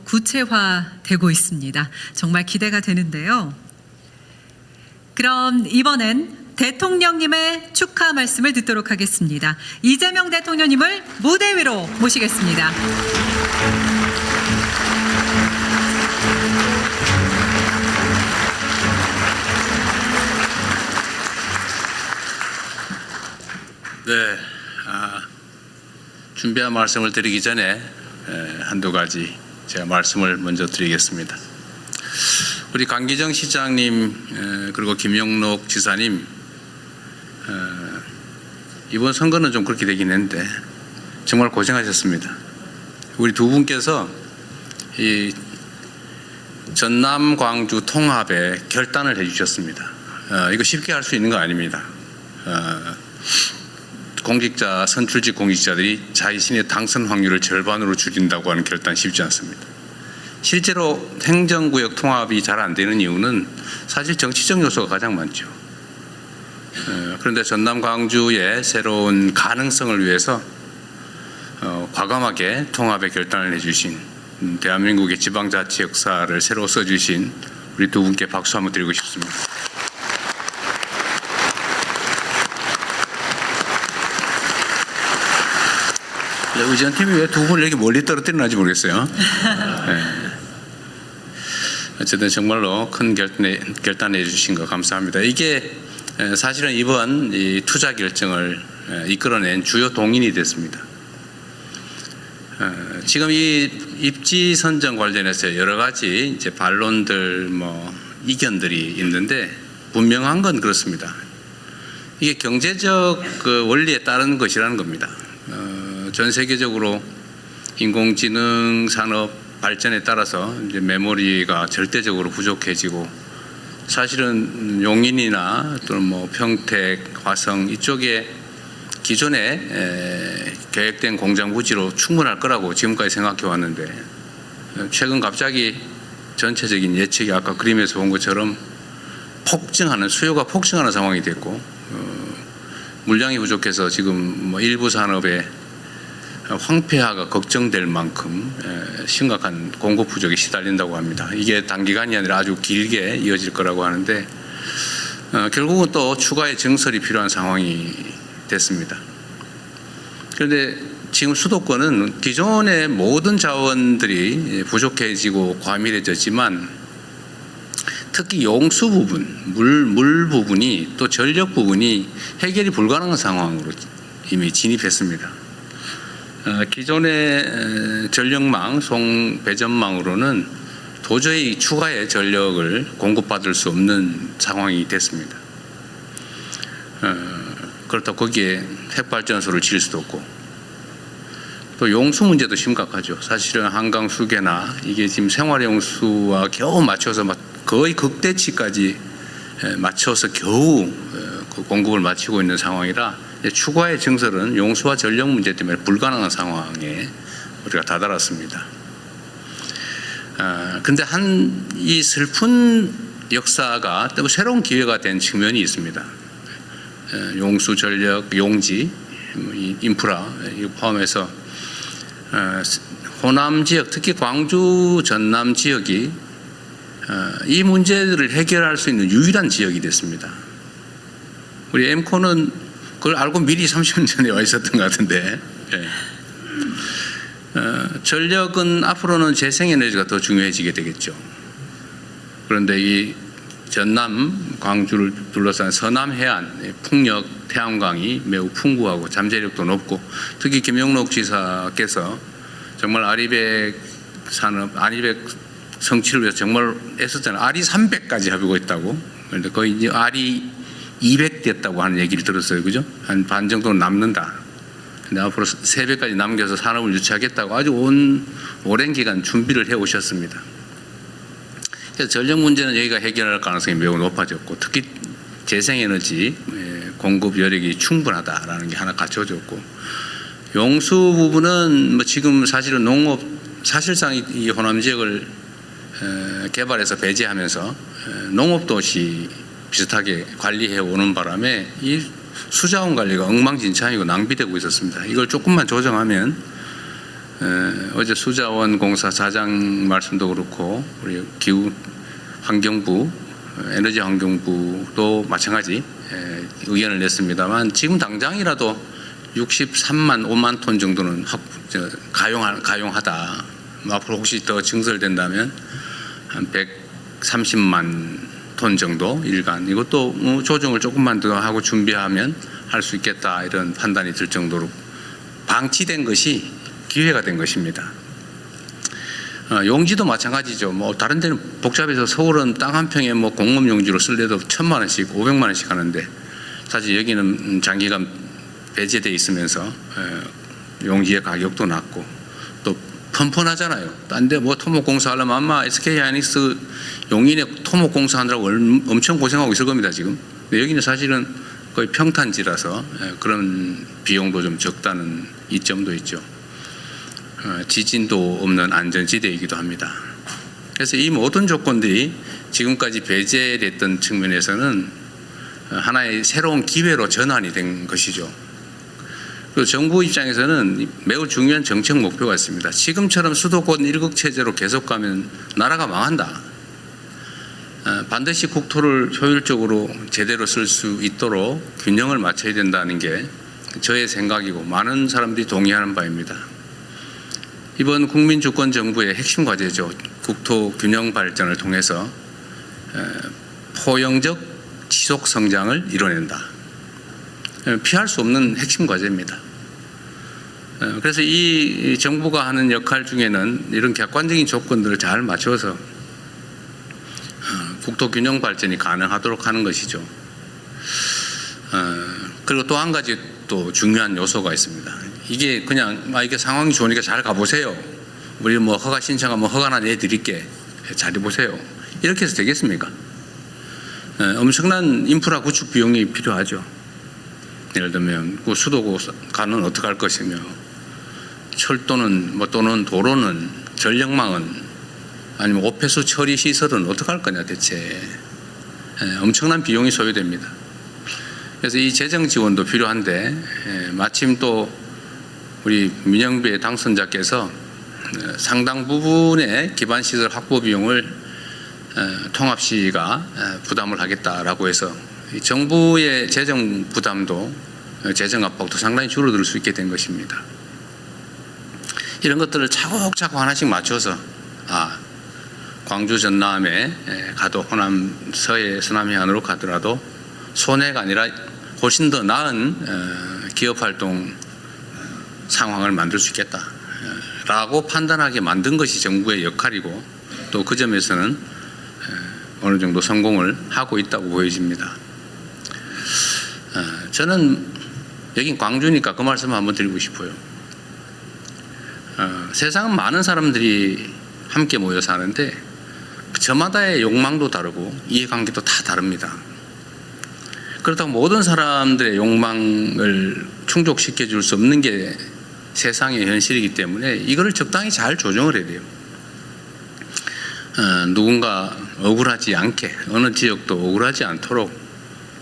구체화되고 있습니다. 정말 기대가 되는데요. 그럼 이번엔 대통령님의 축하 말씀을 듣도록 하겠습니다. 이재명 대통령님을 무대 위로 모시겠습니다. 네, 준비한 말씀을 드리기 전에 한두 가지 제가 말씀을 먼저 드리겠습니다. 우리 강기정 시장님 그리고 김영록 지사님 이번 선거는 좀 그렇게 되긴 했는데 정말 고생하셨습니다. 우리 두 분께서 이 전남 광주 통합에 결단을 해주셨습니다. 이거 쉽게 할 수 있는 거 아닙니다. 공직자, 선출직 공직자들이 자신의 당선 확률을 절반으로 줄인다고 하는 결단 쉽지 않습니다. 실제로 행정구역 통합이 잘 안 되는 이유는 사실 정치적 요소가 가장 많죠. 그런데 전남 광주의 새로운 가능성을 위해서 과감하게 통합의 결단을 해주신 대한민국의 지방자치 역사를 새로 써주신 우리 두 분께 박수 한번 드리고 싶습니다. 의전팀이 왜 두 분을 이렇게 멀리 떨어뜨리는지 모르겠어요. 네. 어쨌든 정말로 큰 결단해 주신 거 감사합니다. 이게 사실은 이번 이 투자 결정을 이끌어낸 주요 동인이 됐습니다. 지금 이 입지 선정 관련해서 여러 가지 이제 반론들, 이견들이 있는데 분명한 건 그렇습니다. 이게 경제적 그 원리에 따른 것이라는 겁니다. 전 세계적으로 인공지능 산업 발전에 따라서 이제 메모리가 절대적으로 부족해지고 사실은 용인이나 또는 평택, 화성 이쪽에 기존에 계획된 공장 부지로 충분할 거라고 지금까지 생각해 왔는데 최근 갑자기 전체적인 예측이 아까 그림에서 본 것처럼 수요가 폭증하는 상황이 됐고 물량이 부족해서 지금 일부 산업에 황폐화가 걱정될 만큼 심각한 공급 부족에 시달린다고 합니다. 이게 단기간이 아니라 아주 길게 이어질 거라고 하는데 결국은 또 추가의 증설이 필요한 상황이 됐습니다. 그런데 지금 수도권은 기존의 모든 자원들이 부족해지고 과밀해졌지만 특히 용수 부분, 물 부분이 또 전력 부분이 해결이 불가능한 상황으로 이미 진입했습니다. 기존의 전력망, 송배전망으로는 도저히 추가의 전력을 공급받을 수 없는 상황이 됐습니다. 그렇다고 거기에 핵발전소를 지을 수도 없고 또 용수 문제도 심각하죠. 사실은 한강 수계나 이게 지금 생활용수와 겨우 맞춰서 거의 극대치까지 맞춰서 겨우 그 공급을 마치고 있는 상황이라 추가의 증설은 용수와 전력 문제 때문에 불가능한 상황에 우리가 다다랐습니다. 그런데 이 슬픈 역사가 또 새로운 기회가 된 측면이 있습니다. 용수, 전력, 용지, 인프라 이거 포함해서 호남 지역, 특히 광주, 전남 지역이 이 문제들을 해결할 수 있는 유일한 지역이 됐습니다. 우리 엠코는 그걸 알고 미리 30년 전에 와 있었던 것 같은데 전력은 앞으로는 재생에너지가 더 중요해지게 되겠죠. 그런데 이 전남, 광주를 둘러싼 서남 해안, 풍력, 태양광이 매우 풍부하고 잠재력도 높고 특히 김영록 지사께서 정말 아리백 산업, 아리백 성취를 위해서 정말 애썼잖아요. 아리 300까지 하고 있다고. 그런데 거의 이제 아리 200 됐다고 하는 얘기를 들었어요. 그죠? 한 반 정도는 남는다. 근데 앞으로 3배까지 남겨서 산업을 유치하겠다고 아주 오랜 기간 준비를 해 오셨습니다. 그래서 전력 문제는 여기가 해결할 가능성이 매우 높아졌고 특히 재생에너지 공급 여력이 충분하다라는 게 하나 갖춰졌고 용수 부분은 지금 사실은 사실상 이 호남 지역을 개발해서 배제하면서 농업도시 비슷하게 관리해 오는 바람에 이 수자원 관리가 엉망진창이고 낭비되고 있었습니다. 이걸 조금만 조정하면 어제 수자원공사 사장 말씀도 그렇고 우리 기후 환경부, 에너지 환경부도 마찬가지 의견을 냈습니다만 지금 당장이라도 63만 5만 톤 정도는 가용하다. 앞으로 혹시 더 증설된다면 한 130만 톤 정도 일간, 이것도 조정을 조금만 더 하고 준비하면 할 수 있겠다, 이런 판단이 들 정도로 방치된 것이 기회가 된 것입니다. 용지도 마찬가지죠. 뭐 다른 데는 복잡해서 서울은 땅 한 평에 뭐 공업 용지로 쓸래도 1,000만 원씩 500만 원씩 하는데, 사실 여기는 장기간 배제돼 있으면서 용지의 가격도 낮고 또 펀펀하잖아요. 딴 데 뭐 토목공사 하려면 아마 SK하이닉스 용인에 토목공사 하느라고 엄청 고생하고 있을 겁니다 지금. 근데 여기는 사실은 거의 평탄지라서 그런 비용도 좀 적다는 이점도 있죠. 지진도 없는 안전지대이기도 합니다. 그래서 이 모든 조건들이 지금까지 배제됐던 측면에서는 하나의 새로운 기회로 전환이 된 것이죠. 그리고 정부 입장에서는 매우 중요한 정책 목표가 있습니다. 지금처럼 수도권 일극 체제로 계속 가면 나라가 망한다. 반드시 국토를 효율적으로 제대로 쓸 수 있도록 균형을 맞춰야 된다는 게 저의 생각이고 많은 사람들이 동의하는 바입니다. 이번 국민주권정부의 핵심 과제죠. 국토 균형 발전을 통해서 포용적 지속 성장을 이뤄낸다. 피할 수 없는 핵심 과제입니다. 그래서 이 정부가 하는 역할 중에는 이런 객관적인 조건들을 잘 맞춰서 국토 균형 발전이 가능하도록 하는 것이죠. 그리고 또 한 가지 또 중요한 요소가 있습니다. 이게 그냥 이게 상황이 좋으니까 잘 가보세요. 우리 뭐 허가 신청하면 허가나 내드릴게. 잘 해보세요. 이렇게 해서 되겠습니까? 엄청난 인프라 구축 비용이 필요하죠. 예를 들면 그 수도가는 어떻게 할 것이며, 철도는 또는 도로는, 전력망은, 아니면 오폐수 처리 시설은 어떻게 할 거냐 대체. 엄청난 비용이 소요됩니다. 그래서 이 재정 지원도 필요한데, 마침 또 우리 민영배 당선자께서 상당 부분의 기반시설 확보 비용을 통합시가 부담을 하겠다라고 해서 정부의 재정 부담도, 재정 압박도 상당히 줄어들 수 있게 된 것입니다. 이런 것들을 차곡차곡 하나씩 맞춰서 광주 전남에 가도 호남 서해 서남 해안으로 가더라도 손해가 아니라 훨씬 더 나은 기업활동 상황을 만들 수 있겠다라고 판단하게 만든 것이 정부의 역할이고, 또 그 점에서는 어느 정도 성공을 하고 있다고 보여집니다. 저는 여긴 광주니까 그 말씀 한번 드리고 싶어요. 세상은 많은 사람들이 함께 모여 사는데 저마다의 욕망도 다르고 이해관계도 다 다릅니다. 그렇다고 모든 사람들의 욕망을 충족시켜 줄 수 없는 게 세상의 현실이기 때문에 이거를 적당히 잘 조정을 해야 돼요. 누군가 억울하지 않게, 어느 지역도 억울하지 않도록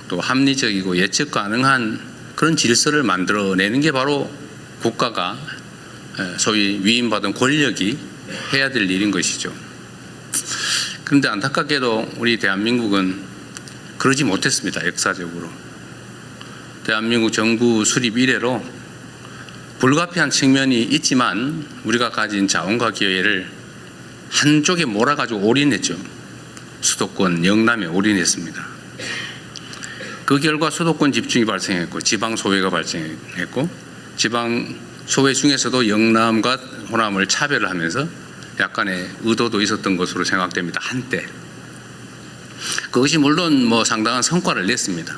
또 합리적이고 예측 가능한 그런 질서를 만들어내는 게 바로 국가가, 소위 위임받은 권력이 해야 될 일인 것이죠. 그런데 안타깝게도 우리 대한민국은 그러지 못했습니다. 역사적으로. 대한민국 정부 수립 이래로 불가피한 측면이 있지만 우리가 가진 자원과 기회를 한쪽에 몰아가지고 올인했죠. 수도권, 영남에 올인했습니다. 그 결과 수도권 집중이 발생했고 지방 소외가 발생했고, 지방 소외 중에서도 영남과 호남을 차별을 하면서 약간의 의도도 있었던 것으로 생각됩니다. 한때. 그것이 물론 상당한 성과를 냈습니다.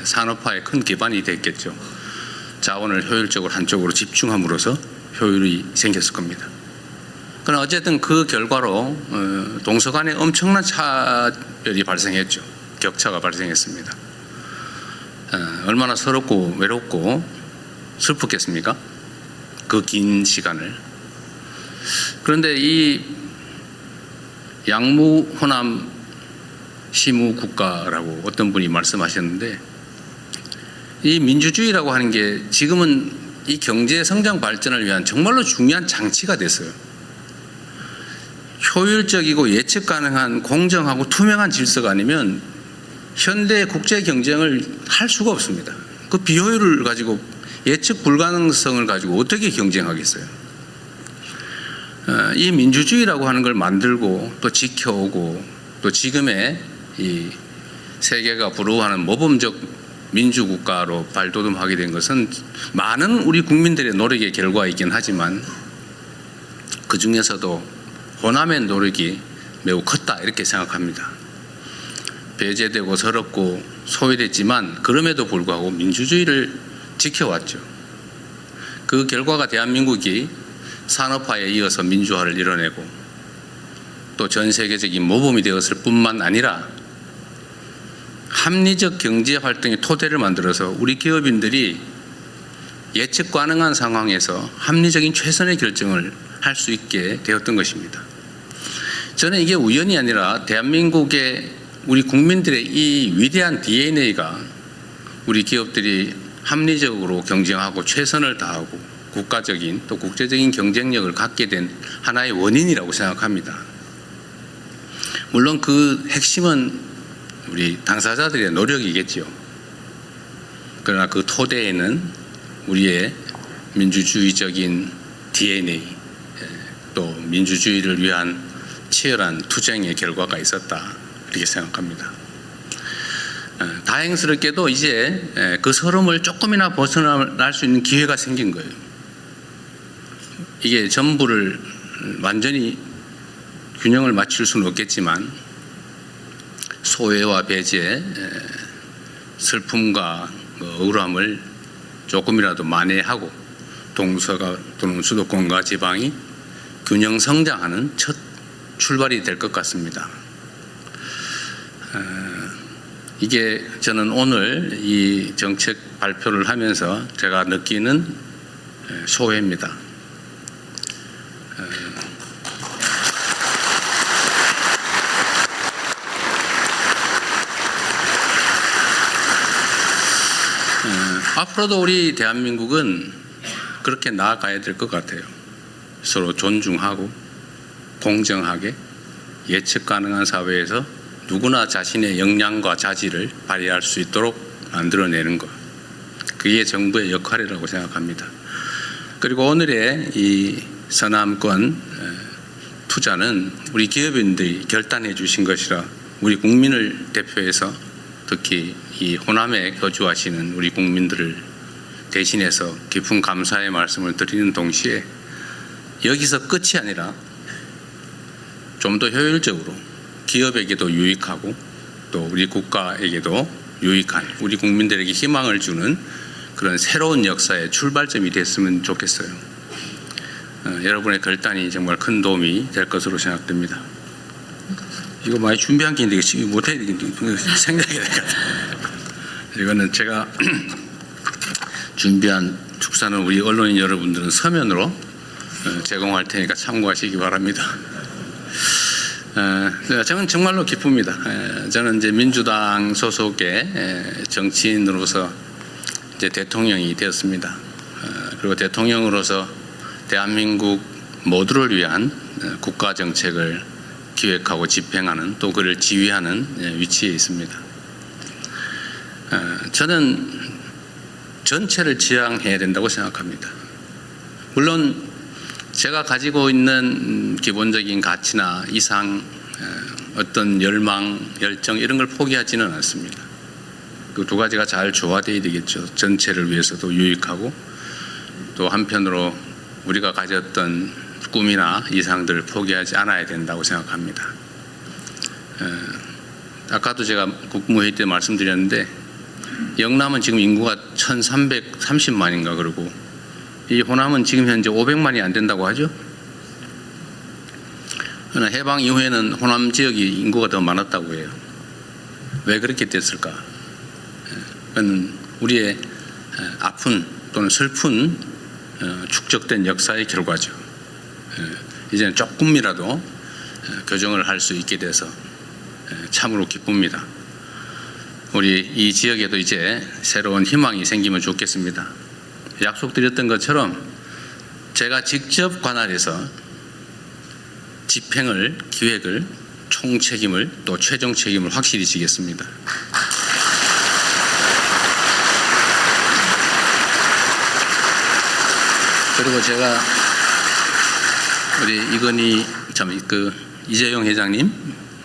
산업화에 큰 기반이 됐겠죠. 자원을 효율적으로 한쪽으로 집중함으로써 효율이 생겼을 겁니다. 그러나 어쨌든 그 결과로 동서간에 엄청난 차별이 발생했죠. 격차가 발생했습니다. 얼마나 서럽고 외롭고 슬펐겠습니까? 그 긴 시간을. 그런데 이 양무 호남 시무 국가라고 어떤 분이 말씀하셨는데, 이 민주주의라고 하는 게 지금은 이 경제 성장 발전을 위한 정말로 중요한 장치가 됐어요. 효율적이고 예측 가능한 공정하고 투명한 질서가 아니면 현대 국제 경쟁을 할 수가 없습니다. 그 비효율을 가지고 예측 불가능성을 가지고 어떻게 경쟁하겠어요? 이 민주주의라고 하는 걸 만들고 또 지켜오고 또 지금의 이 세계가 부러워하는 모범적 민주국가로 발돋움하게 된 것은 많은 우리 국민들의 노력의 결과이긴 하지만 그 중에서도 호남의 노력이 매우 컸다 이렇게 생각합니다. 배제되고 서럽고 소외됐지만 그럼에도 불구하고 민주주의를 지켜왔죠. 그 결과가 대한민국이 산업화에 이어서 민주화를 이뤄내고 또 전 세계적인 모범이 되었을 뿐만 아니라 합리적 경제 활동의 토대를 만들어서 우리 기업인들이 예측 가능한 상황에서 합리적인 최선의 결정을 할 수 있게 되었던 것입니다. 저는 이게 우연이 아니라 대한민국의 우리 국민들의 이 위대한 DNA가 우리 기업들이 합리적으로 경쟁하고 최선을 다하고 국가적인 또 국제적인 경쟁력을 갖게 된 하나의 원인이라고 생각합니다. 물론 그 핵심은 우리 당사자들의 노력이겠죠. 그러나 그 토대에는 우리의 민주주의적인 DNA 또 민주주의를 위한 치열한 투쟁의 결과가 있었다 이렇게 생각합니다. 다행스럽게도 이제 그 서름을 조금이나 벗어날 수 있는 기회가 생긴 거예요. 이게 전부를 완전히 균형을 맞출 수는 없겠지만 소외와 배제, 슬픔과 억울함을 조금이라도 만회하고 동서가 또는 수도권과 지방이 균형 성장하는 첫 출발이 될 것 같습니다. 이게 저는 오늘 이 정책 발표를 하면서 제가 느끼는 소회입니다. 앞으로도 우리 대한민국은 그렇게 나아가야 될 것 같아요. 서로 존중하고 공정하게 예측 가능한 사회에서 누구나 자신의 역량과 자질을 발휘할 수 있도록 만들어내는 것. 그게 정부의 역할이라고 생각합니다. 그리고 오늘의 이 서남권 투자는 우리 기업인들이 결단해 주신 것이라 우리 국민을 대표해서 특히 이 호남에 거주하시는 우리 국민들을 대신해서 깊은 감사의 말씀을 드리는 동시에 여기서 끝이 아니라 좀 더 효율적으로 기업에게도 유익하고 또 우리 국가에게도 유익한 우리 국민들에게 희망을 주는 그런 새로운 역사의 출발점이 됐으면 좋겠어요. 여러분의 결단이 정말 큰 도움이 될 것으로 생각됩니다. 이거 많이 준비한 게 있는데 지금 못해야 되겠는데 생각이 될 것 같아요. 이거는 제가 준비한 축사는 우리 언론인 여러분들은 서면으로 제공할 테니까 참고하시기 바랍니다. 저는 정말로 기쁩니다. 저는 이제 민주당 소속의 정치인으로서 이제 대통령이 되었습니다. 그리고 대통령으로서 대한민국 모두를 위한 국가 정책을 기획하고 집행하는 또 그를 지휘하는 위치에 있습니다. 저는 전체를 지향해야 된다고 생각합니다. 물론 제가 가지고 있는 기본적인 가치나 이상 어떤 열망, 열정 이런 걸 포기하지는 않습니다. 그 두 가지가 잘 조화되어야 되겠죠. 전체를 위해서도 유익하고 또 한편으로 우리가 가졌던 꿈이나 이상들을 포기하지 않아야 된다고 생각합니다. 아까도 제가 국무회의 때 말씀드렸는데 영남은 지금 인구가 1330만인가 그러고 이 호남은 지금 현재 500만이 안 된다고 하죠. 그러나 해방 이후에는 호남 지역이 인구가 더 많았다고 해요. 왜 그렇게 됐을까? 그건 우리의 아픈 또는 슬픈 축적된 역사의 결과죠. 이제는 조금이라도 교정을 할 수 있게 돼서 참으로 기쁩니다. 우리 이 지역에도 이제 새로운 희망이 생기면 좋겠습니다. 약속드렸던 것처럼 제가 직접 관할해서 집행을, 기획을, 총 책임을, 또 최종 책임을 확실히 지겠습니다. 그리고 제가 우리 이재용 회장님,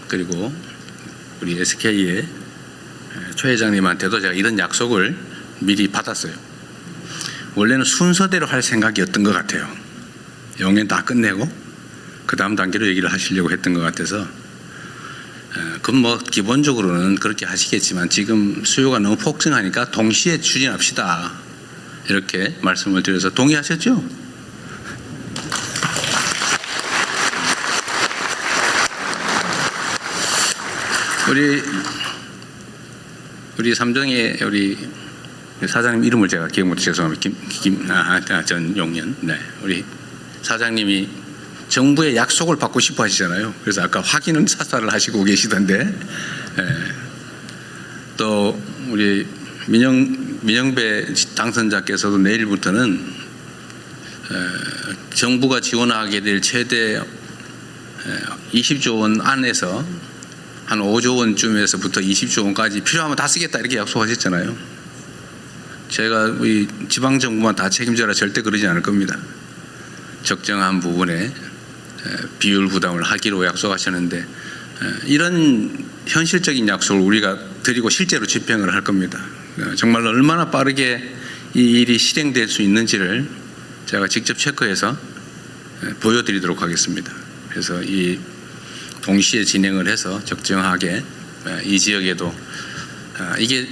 그리고 우리 SK의 최 회장님한테도 제가 이런 약속을 미리 받았어요. 원래는 순서대로 할 생각이었던 것 같아요. 영연 다 끝내고 그 다음 단계로 얘기를 하시려고 했던 것 같아서, 그건 뭐 기본적으로는 그렇게 하시겠지만 지금 수요가 너무 폭증하니까 동시에 추진합시다, 이렇게 말씀을 드려서 동의하셨죠? 우리 삼정의 우리 사장님 이름을 제가 기억 못해 죄송합니다. 전용년. 네, 우리 사장님이 정부의 약속을 받고 싶어 하시잖아요. 그래서 아까 확인은 사살을 하시고 계시던데, 또 우리 민영배 당선자께서도 내일부터는 정부가 지원하게 될 최대 20조 원 안에서 한 5조 원쯤에서부터 20조 원까지 필요하면 다 쓰겠다, 이렇게 약속하셨잖아요. 제가 우리 지방정부만 다 책임져라 절대 그러지 않을 겁니다. 적정한 부분에 비율 부담을 하기로 약속하셨는데, 이런 현실적인 약속을 우리가 드리고 실제로 집행을 할 겁니다. 정말 얼마나 빠르게 이 일이 실행될 수 있는지를 제가 직접 체크해서 보여드리도록 하겠습니다. 그래서 이 동시에 진행을 해서 적정하게 이 지역에도, 이게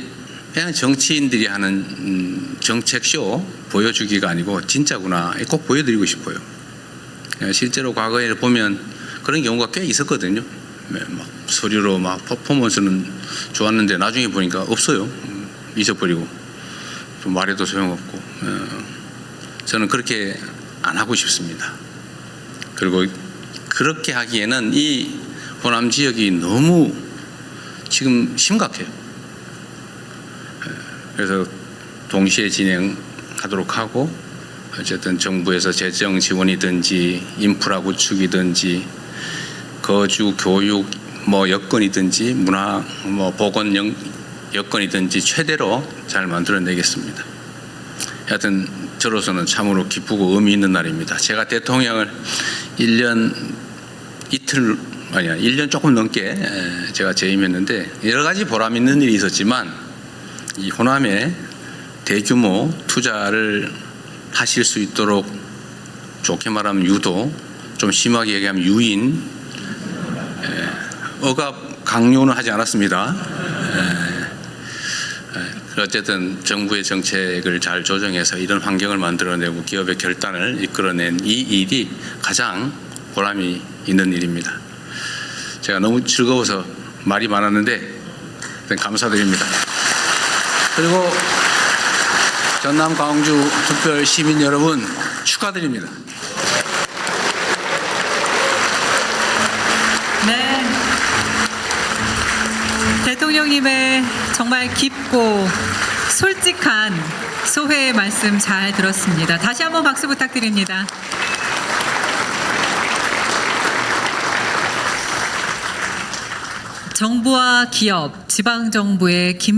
그냥 정치인들이 하는 정책쇼 보여주기가 아니고 진짜구나, 꼭 보여드리고 싶어요. 실제로 과거에 보면 그런 경우가 꽤 있었거든요. 막 서류로 막 퍼포먼스는 좋았는데 나중에 보니까 없어요. 잊어버리고 좀 말해도 소용없고. 저는 그렇게 안 하고 싶습니다. 그리고 그렇게 하기에는 이 호남 지역이 너무 지금 심각해요. 그래서 동시에 진행하도록 하고, 어쨌든 정부에서 재정 지원이든지 인프라 구축이든지 거주 교육 뭐 여건이든지 문화 뭐 보건 여건이든지 최대로 잘 만들어내겠습니다. 하여튼 저로서는 참으로 기쁘고 의미 있는 날입니다. 제가 대통령을 1년 조금 넘게 제가 재임했는데 여러 가지 보람 있는 일이 있었지만, 이 호남에 대규모 투자를 하실 수 있도록, 좋게 말하면 유도, 좀 심하게 얘기하면 유인, 억압 강요는 하지 않았습니다. 어쨌든 정부의 정책을 잘 조정해서 이런 환경을 만들어내고 기업의 결단을 이끌어낸 이 일이 가장 보람이 있는 일입니다. 제가 너무 즐거워서 말이 많았는데 감사드립니다. 그리고 전남 광주 특별 시민 여러분 축하드립니다. 네, 대통령님의 정말 깊고 솔직한 소회의 말씀 잘 들었습니다. 다시 한번 박수 부탁드립니다. 정부와 기업, 지방정부의 긴